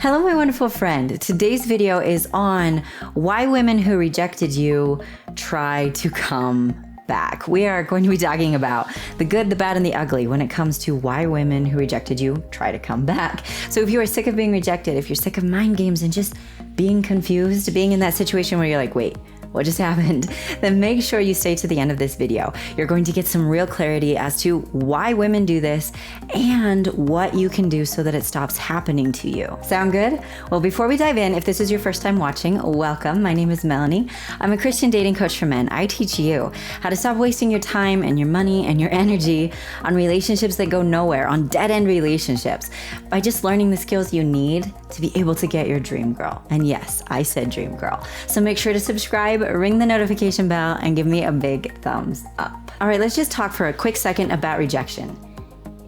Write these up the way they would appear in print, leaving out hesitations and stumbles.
Hello, my wonderful friend. Today's video is on why women who rejected you try to come back. We are going to be talking about the good, the bad, and the ugly when it comes to why women who rejected you try to come back. So if you are sick of being rejected, if you're sick of mind games and just being confused, being in that situation where you're like, wait, what just happened? Then make sure you stay to the end of this video. You're going to get some real clarity as to why women do this and what you can do so that it stops happening to you. Sound good? Well, before we dive in, if this is your first time watching, welcome. My name is Melannie. I'm a Christian dating coach for men. I teach you how to stop wasting your time and your money and your energy on relationships that go nowhere, on dead-end relationships, by just learning the skills you need to be able to get your dream girl. And yes, I said dream girl. So make sure to subscribe, ring the notification bell, and give me a big thumbs up. All right, let's just talk for a quick second about rejection.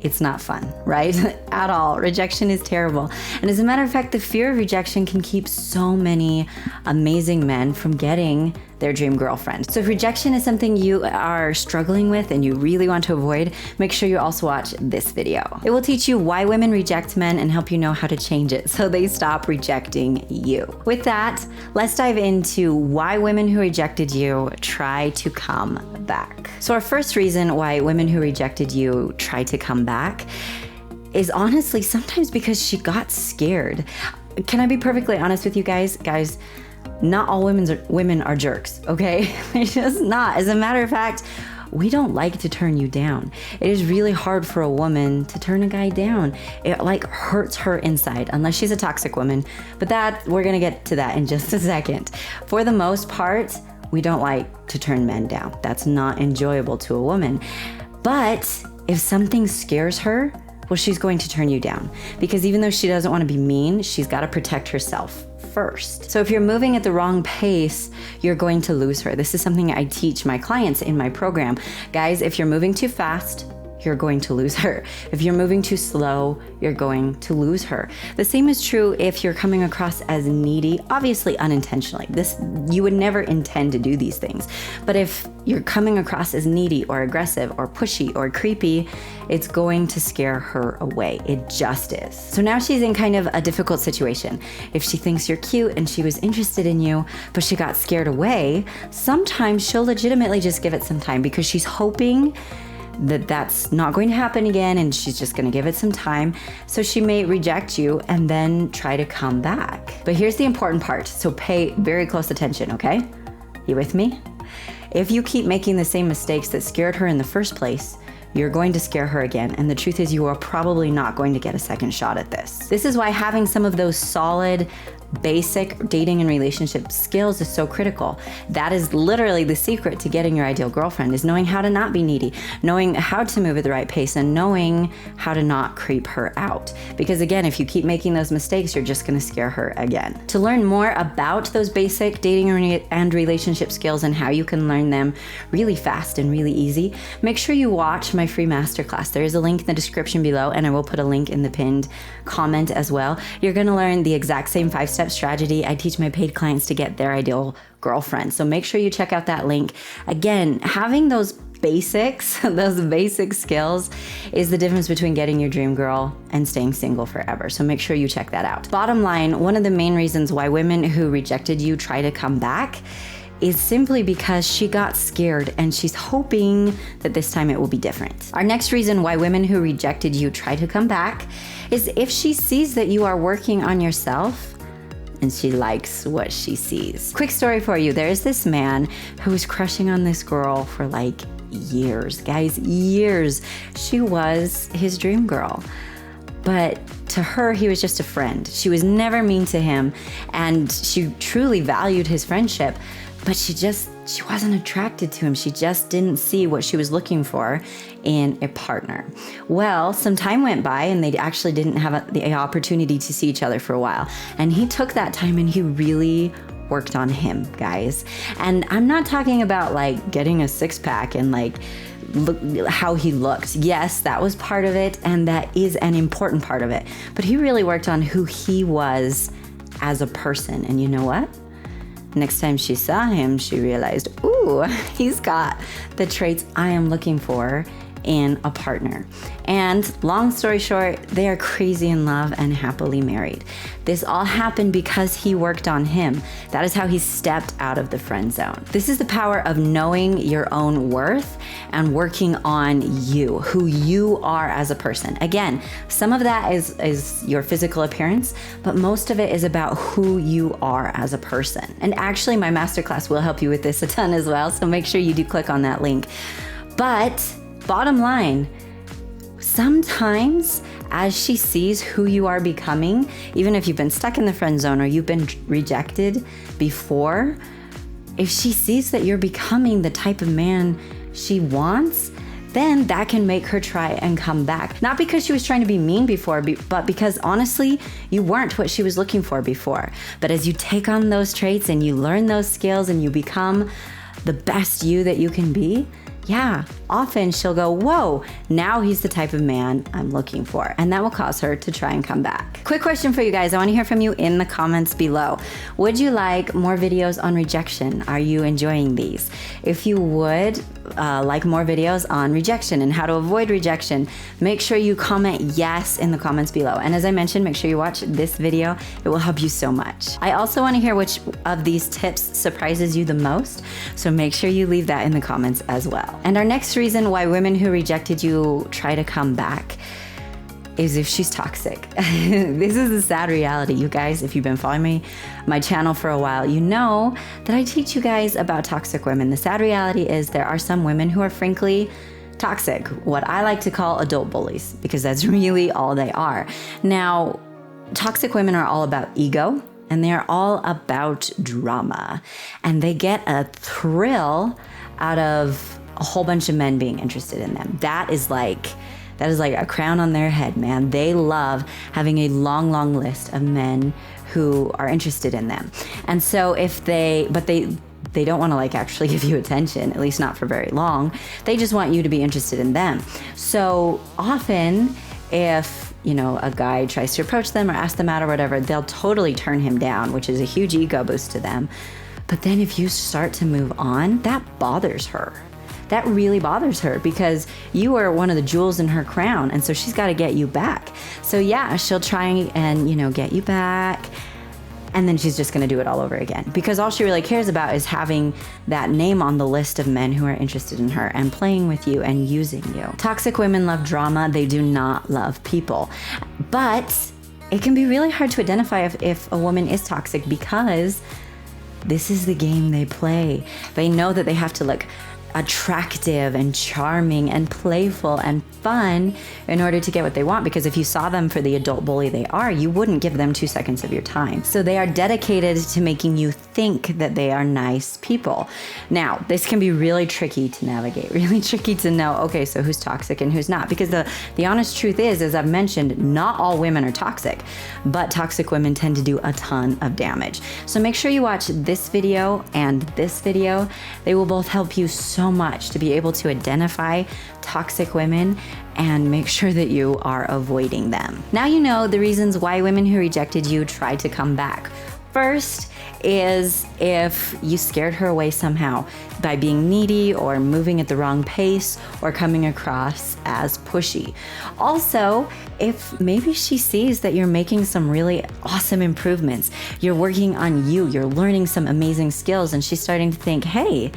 It's not fun, right? At all. Rejection is terrible. And as a matter of fact, the fear of rejection can keep so many amazing men from getting their dream girlfriend. So if rejection is something you are struggling with and you really want to avoid, make sure you also watch this video. It will teach you why women reject men and help you know how to change it so they stop rejecting you. With that, let's dive into why women who rejected you try to come back. So our first reason why women who rejected you try to come back is honestly sometimes because she got scared. Can I be perfectly honest with you guys? Not all women are jerks, okay? They're just not. As a matter of fact, we don't like to turn you down. It is really hard for a woman to turn a guy down. It like hurts her inside, unless she's a toxic woman. But we're gonna get to that in just a second. For the most part, we don't like to turn men down. That's not enjoyable to a woman. But if something scares her, well, she's going to turn you down. Because even though she doesn't want to be mean, she's got to protect herself first. So if you're moving at the wrong pace, you're going to lose her. This is something I teach my clients in my program. Guys, if you're moving too fast, you're going to lose her. If you're moving too slow, you're going to lose her. The same is true if you're coming across as needy, obviously unintentionally. You would never intend to do these things. But if you're coming across as needy or aggressive or pushy or creepy, it's going to scare her away. It just is. So now she's in kind of a difficult situation. If she thinks you're cute and she was interested in you, but she got scared away, sometimes she'll legitimately just give it some time because she's hoping that that's not going to happen again and she's just going to give it some time. So she may reject you and then try to come back. But here's the important part. So pay very close attention, okay? You with me? If you keep making the same mistakes that scared her in the first place, you're going to scare her again. And the truth is you are probably not going to get a second shot at this. This is why having some of those solid, basic dating and relationship skills is so critical. That is literally the secret to getting your ideal girlfriend, is knowing how to not be needy, knowing how to move at the right pace, and knowing how to not creep her out. Because again, if you keep making those mistakes, you're just going to scare her again. To learn more about those basic dating and relationship skills and how you can learn them really fast and really easy, make sure you watch my free masterclass. There is a link in the description below, and I will put a link in the pinned comment as well. You're going to learn the exact same 5-step strategy I teach my paid clients to get their ideal girlfriend. So make sure you check out that link. Again, having those basics, those basic skills is the difference between getting your dream girl and staying single forever. So make sure you check that out. Bottom line, one of the main reasons why women who rejected you try to come back is simply because she got scared and she's hoping that this time it will be different. Our next reason why women who rejected you try to come back is if she sees that you are working on yourself and she likes what she sees. Quick story for you. There is this man who was crushing on this girl for like years. Guys, years. She was his dream girl. But to her, he was just a friend. She was never mean to him, and she truly valued his friendship, but she wasn't attracted to him. She just didn't see what she was looking for in a partner. Well, some time went by and they actually didn't have the opportunity to see each other for a while. And he took that time and he really worked on him, guys. And I'm not talking about like getting a six-pack and like how he looked. Yes, that was part of it, and that is an important part of it. But he really worked on who he was as a person. And you know what? Next time she saw him, she realized, ooh, he's got the traits I am looking for in a partner. And long story short, they are crazy in love and happily married. This all happened because he worked on him. That is how he stepped out of the friend zone. This is the power of knowing your own worth and working on you, who you are as a person. Again, some of that is your physical appearance, but most of it is about who you are as a person. And actually, my masterclass will help you with this a ton as well, so make sure you do click on that link. But bottom line, sometimes as she sees who you are becoming, even if you've been stuck in the friend zone or you've been rejected before, if she sees that you're becoming the type of man she wants, then that can make her try and come back. Not because she was trying to be mean before, but because honestly, you weren't what she was looking for before. But as you take on those traits and you learn those skills and you become the best you that you can be, yeah, often she'll go, whoa, now he's the type of man I'm looking for. And that will cause her to try and come back. Quick question for you guys. I want to hear from you in the comments below. Would you like more videos on rejection? Are you enjoying these? If you would like more videos on rejection and how to avoid rejection, make sure you comment yes in the comments below. And as I mentioned, make sure you watch this video. It will help you so much. I also want to hear which of these tips surprises you the most. So make sure you leave that in the comments as well. And our next reason why women who rejected you try to come back is if she's toxic. This is a sad reality, you guys. If you've been following my channel for a while, you know that I teach you guys about toxic women. The sad reality is there are some women who are frankly toxic, what I like to call adult bullies, because that's really all they are. Now, toxic women are all about ego, and they're all about drama, and they get a thrill out of a whole bunch of men being interested in them. That is like a crown on their head, man. They love having a long, long list of men who are interested in them. And so they don't want to like actually give you attention, at least not for very long. They just want you to be interested in them. So often if, you know, a guy tries to approach them or ask them out or whatever, they'll totally turn him down, which is a huge ego boost to them. But then if you start to move on, that bothers her. That really bothers her because you are one of the jewels in her crown. And so she's got to get you back. So yeah, she'll try and, you know, get you back. And then she's just going to do it all over again because all she really cares about is having that name on the list of men who are interested in her and playing with you and using you. Toxic women love drama. They do not love people. But it can be really hard to identify if a woman is toxic because this is the game they play. They know that they have to look attractive and charming and playful and fun in order to get what they want, because if you saw them for the adult bully they are, you wouldn't give them 2 seconds of your time. So they are dedicated to making you think that they are nice people. Now, this can be really tricky to navigate, really tricky to know, okay, so who's toxic and who's not? Because the honest truth is, as I've mentioned, not all women are toxic, but toxic women tend to do a ton of damage. So make sure you watch this video and this video. They will both help you so much to be able to identify toxic women and make sure that you are avoiding them. Now you know the reasons why women who rejected you try to come back. First is if you scared her away somehow by being needy or moving at the wrong pace or coming across as pushy. Also, if maybe she sees that you're making some really awesome improvements, you're working on you, you're learning some amazing skills, and she's starting to think, hey,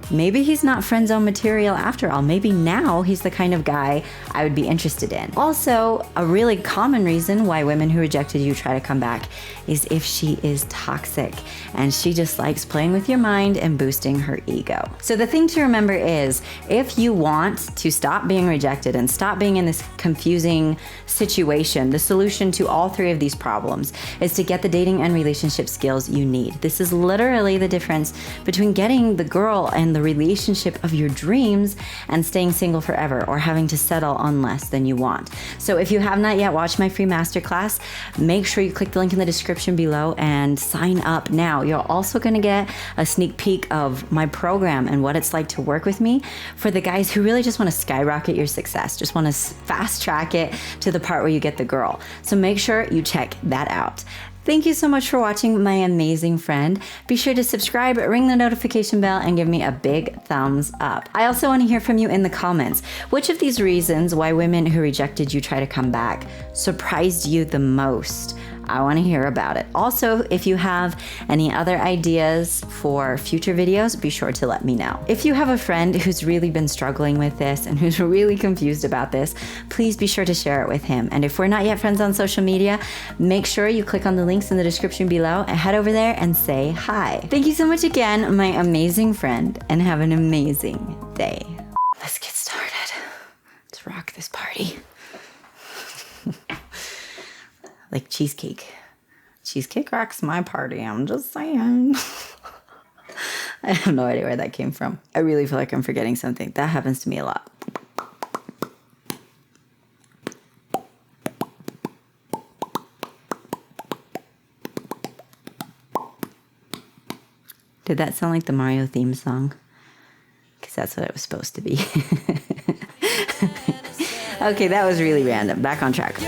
maybe he's not friend zone material after all. Maybe now he's the kind of guy I would be interested in. Also, a really common reason why women who rejected you try to come back is if she is toxic and she just likes playing with your mind and boosting her ego. So the thing to remember is, if you want to stop being rejected and stop being in this confusing situation, the solution to all 3 of these problems is to get the dating and relationship skills you need. This is literally the difference between getting the girl and the relationship of your dreams and staying single forever or having to settle on less than you want. So if you have not yet watched my free masterclass, make sure you click the link in the description below and sign up now. You're also going to get a sneak peek of my program and what it's like to work with me for the guys who really just want to skyrocket your success, just want to fast track it to the part where you get the girl. So make sure you check that out. Thank you so much for watching, my amazing friend. Be sure to subscribe, ring the notification bell, and give me a big thumbs up. I also want to hear from you in the comments. Which of these reasons why women who rejected you try to come back surprised you the most? I want to hear about it. Also, if you have any other ideas for future videos, be sure to let me know. If you have a friend who's really been struggling with this and who's really confused about this, please be sure to share it with him. And if we're not yet friends on social media, make sure you click on the links in the description below and head over there and say hi. Thank you so much again, my amazing friend, and have an amazing day. Let's get started. Let's rock this party. Like cheesecake. Cheesecake rocks my party, I'm just saying. I have no idea where that came from. I really feel like I'm forgetting something. That happens to me a lot. Did that sound like the Mario theme song? Because that's what it was supposed to be. Okay, that was really random. Back on track.